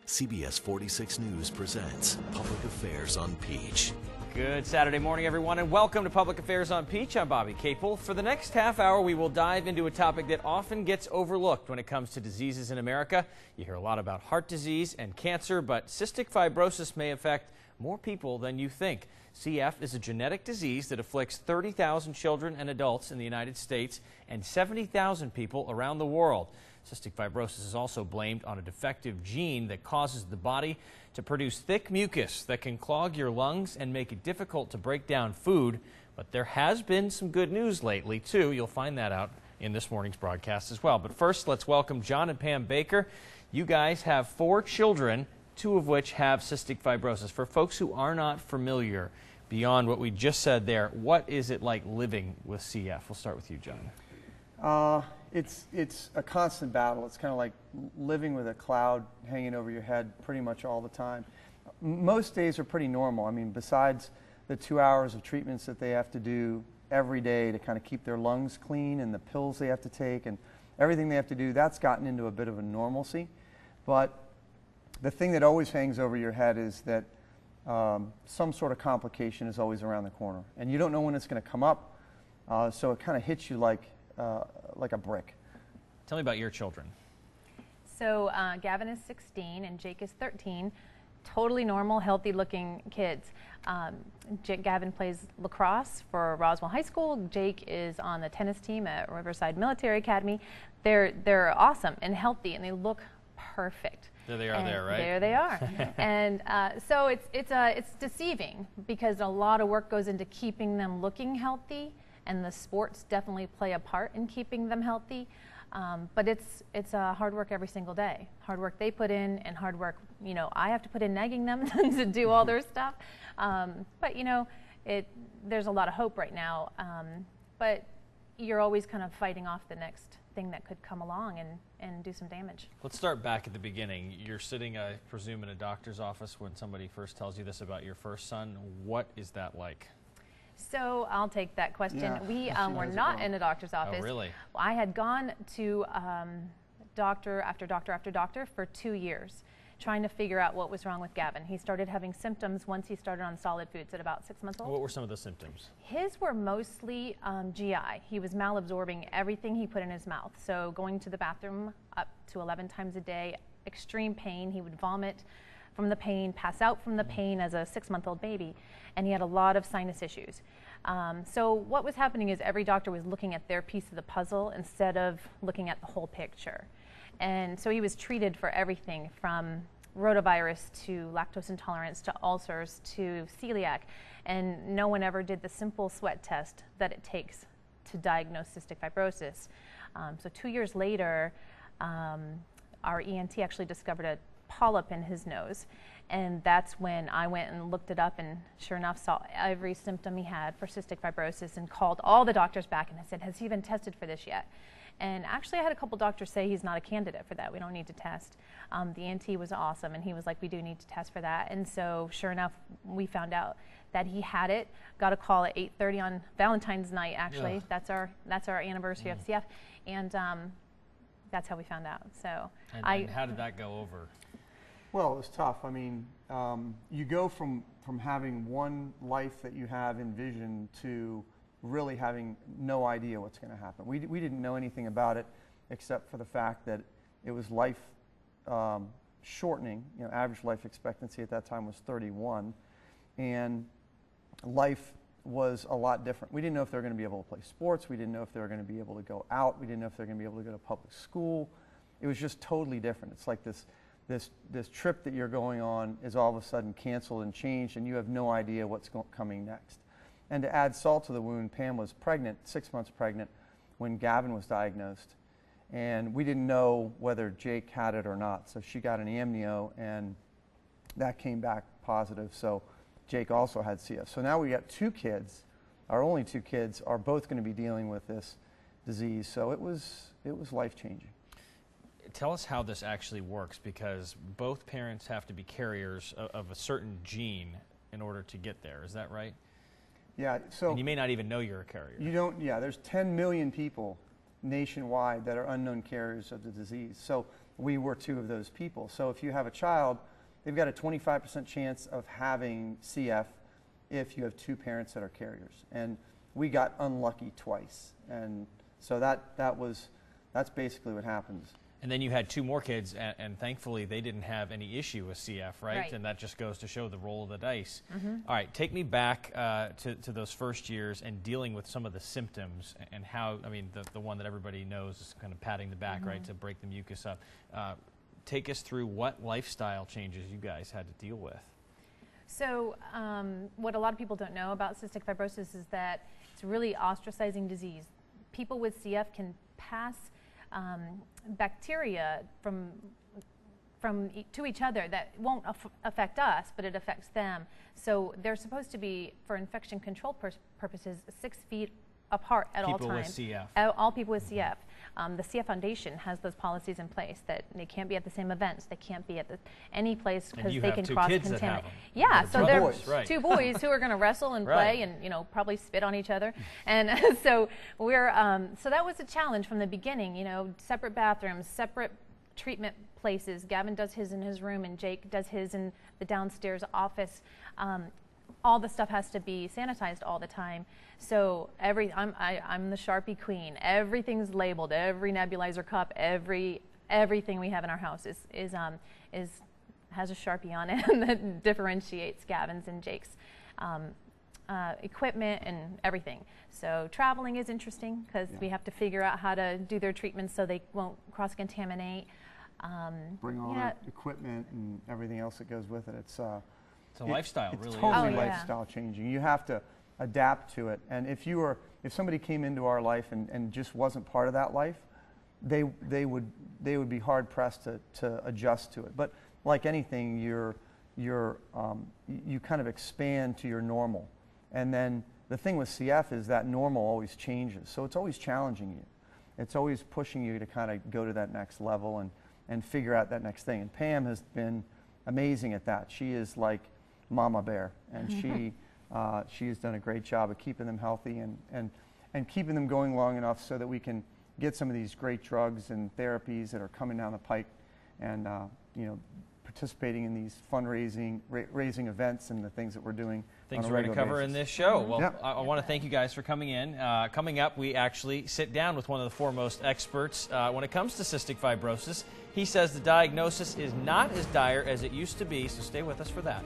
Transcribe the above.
CBS 46 News presents Public Affairs on Peach. Good Saturday morning, everyone, and welcome to Public Affairs on Peach. I'm Bobby Capel. For the next half hour, we will dive into a topic that often gets overlooked when it comes to diseases in America. You hear a lot about heart disease and cancer, but cystic fibrosis may affect more people than you think. CF is a genetic disease that afflicts 30,000 children and adults in the United States and 70,000 people around the world. Cystic fibrosis is also blamed on a defective gene that causes the body to produce thick mucus that can clog your lungs and make it difficult to break down food. But there has been some good news lately, too. You'll find that out in this morning's broadcast as well. But first, let's welcome John and Pam Baker. You guys have 4 children, 2 of which have cystic fibrosis. For folks who are not familiar, beyond what we just said there, what is it like living with CF? We'll start with you, John. It's a constant battle. It's kind of like living with a cloud hanging over your head pretty much all the time. Most days are pretty normal. I mean, besides the 2 hours of treatments that they have to do every day to kind of keep their lungs clean and the pills they have to take and everything they have to do, that's gotten into a bit of a normalcy. But the thing that always hangs over your head is that some sort of complication is always around the corner. And you don't know when it's going to come up, so it kind of hits you like a brick. Tell me about your children. So Gavin is 16 and Jake is 13. Totally normal, healthy-looking kids. Gavin plays lacrosse for Roswell High School. Jake is on the tennis team at Riverside Military Academy. They're awesome and healthy, and they look perfect. There they are, there, right? There they are. And so it's deceiving because a lot of work goes into keeping them looking healthy, and the sports definitely play a part in keeping them healthy. But it's hard work every single day. Hard work they put in, and hard work, you know, I have to put in nagging them to do all their stuff. But you know, there's a lot of hope right now. But you're always kind of fighting off the next thing that could come along and do some damage. Let's start back at the beginning. You're sitting, I presume, in a doctor's office when somebody first tells you this about your first son. What is that like? So I'll take that question. Yeah, we were not in a doctor's office. Oh, really? I had gone to doctor after doctor after doctor for 2 years, trying to figure out what was wrong with Gavin. He started having symptoms once he started on solid foods at about 6 months old. What were some of the symptoms? His were mostly GI. He was malabsorbing everything he put in his mouth. So going to the bathroom up to 11 times a day, extreme pain. He would vomit from the pain, pass out from the pain as a 6-month-old baby, and he had a lot of sinus issues. So what was happening is every doctor was looking at their piece of the puzzle instead of looking at the whole picture. And so he was treated for everything from rotavirus to lactose intolerance to ulcers to celiac, and no one ever did the simple sweat test that it takes to diagnose cystic fibrosis. So 2 years later, our ENT actually discovered a polyp in his nose, and that's when I went and looked it up, and sure enough saw every symptom he had for cystic fibrosis and called all the doctors back and I said, has he been tested for this yet? And actually I had a couple doctors say he's not a candidate for that, we don't need to test. The ENT was awesome, and he was like, we do need to test for that. And so sure enough we found out that he had it. Got a call at 8:30 on Valentine's night, actually. Yeah. That's our anniversary of CF, and that's how we found out. So and how did that go over? Well, it was tough. I mean, you go from having one life that you have envisioned to really having no idea what's going to happen. We didn't know anything about it except for the fact that it was life shortening. You know, average life expectancy at that time was 31, and life was a lot different. We didn't know if they were going to be able to play sports. We didn't know if they were going to be able to go out. We didn't know if they were going to be able to go to public school. It was just totally different. It's like this trip that you're going on is all of a sudden canceled and changed, and you have no idea what's coming next. And to add salt to the wound, Pam was pregnant, 6 months pregnant, when Gavin was diagnosed. And we didn't know whether Jake had it or not. So she got an amnio, and that came back positive. So Jake also had CF. So now we got 2 kids. Our only 2 kids are both going to be dealing with this disease. So it was life-changing. Tell us how this actually works, because both parents have to be carriers of a certain gene in order to get there. Is that right? Yeah. So and you may not even know you're a carrier. You don't. Yeah. There's 10 million people nationwide that are unknown carriers of the disease. So we were 2 of those people. So if you have a child, they've got a 25% chance of having CF if you have 2 parents that are carriers. And we got unlucky twice. And so that's basically what happens. And then you had 2 more kids, and thankfully they didn't have any issue with CF, right? And that just goes to show the roll of the dice. All right, take me back to those first years and dealing with some of the symptoms and how, I mean, the one that everybody knows is kind of patting the back, right, to break the mucus up. Take us through what lifestyle changes you guys had to deal with. So what a lot of people don't know about cystic fibrosis is that it's a really ostracizing disease. People with CF can pass bacteria to each other that won't affect us, but it affects them. So they're supposed to be, for infection control purposes, 6 feet apart at all times. People with CF. All people with CF. The CF Foundation has those policies in place that they can't be at the same events. They can't be at any place because they can cross-contaminate. Yeah, so they're 2 boys who are going to wrestle and play and probably spit on each other. And so we're so that was a challenge from the beginning. Separate bathrooms, separate treatment places. Gavin does his in his room, and Jake does his in the downstairs office. All the stuff has to be sanitized all the time. So I'm the Sharpie queen. Everything's labeled. Every nebulizer cup, everything we have in our house has a Sharpie on it that differentiates Gavin's and Jake's equipment and everything. So traveling is interesting because we have to figure out how to do their treatments so they won't cross-contaminate. Bring all the equipment and everything else that goes with it. It's a lifestyle, really. It's totally lifestyle changing. You have to adapt to it. And if somebody came into our life and just wasn't part of that life, they would be hard pressed to adjust to it. But like anything, you kind of expand to your normal. And then the thing with CF is that normal always changes. So it's always challenging you. It's always pushing you to kind of go to that next level and figure out that next thing. And Pam has been amazing at that. She is like Mama Bear, and she has done a great job of keeping them healthy and keeping them going long enough so that we can get some of these great drugs and therapies that are coming down the pike, and participating in these raising events and the things that we're doing. Things we're going to cover in this show. Well, I want to thank you guys for coming in. Coming up, we actually sit down with one of the foremost experts when it comes to cystic fibrosis. He says the diagnosis is not as dire as it used to be, so stay with us for that.